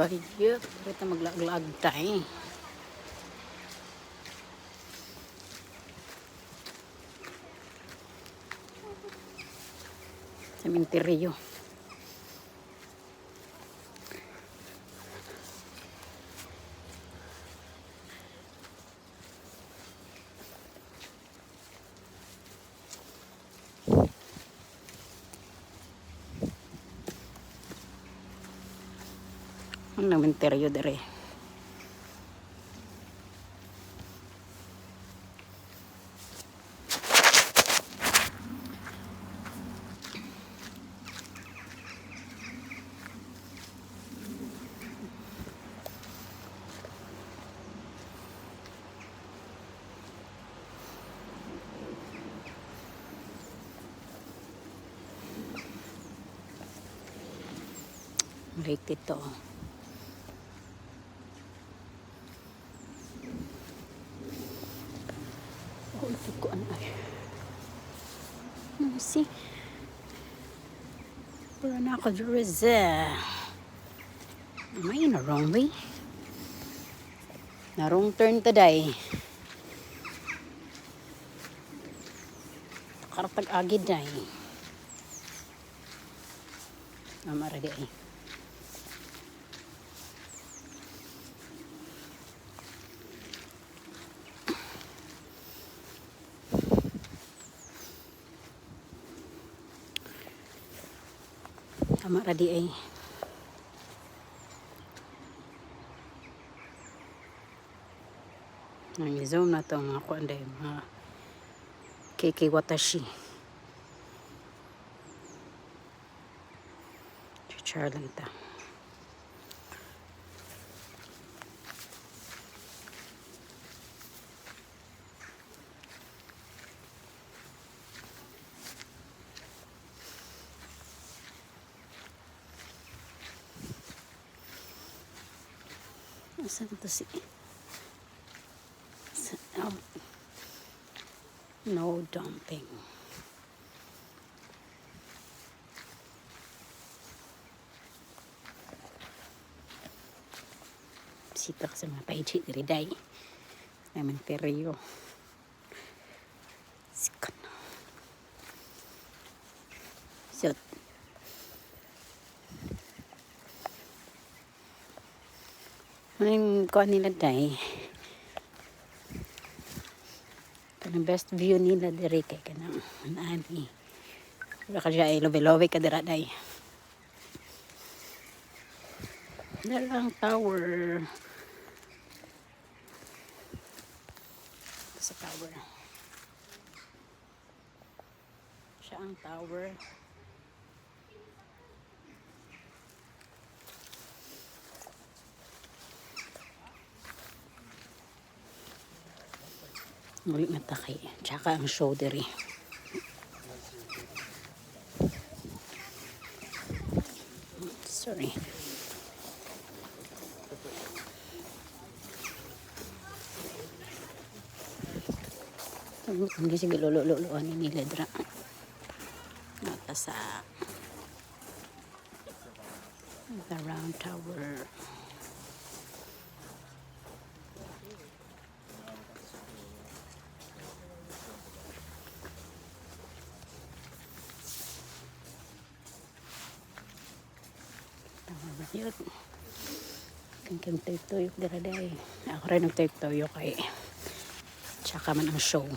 Bahiyot. Kita maglag-lag tayo. Sementeryo. Ang sementeryo dere. Lake ito. Oh, ito ko ano ay. See? Pero na ako Drizza. Am I in a wrong way? Na wrong turn today. Karatag agid ay. Amara di ay. Amara di ay. Nang-zoom na to mga kuanday, mga KK Watashi. Charlanta. Asan to si? Oh. No dumping. Sita ka sa mga pahijit diri day. Sementeryo. Sikat na. So, anong kuha nila day? Kanang best view nila diri kay kanang ani. Baka siya ay lobe-lobe ka dira day. Dalang tower. Sa tower. Siya ang tower. Muli na takay. Tsaka ang show diri. Sorry. Hindi sige lolo-loloan ni nila dra. Nata sa the round tower. Yun. Kang tuyok dira day. Ako rin nagtuyok kay tsaka man ang show.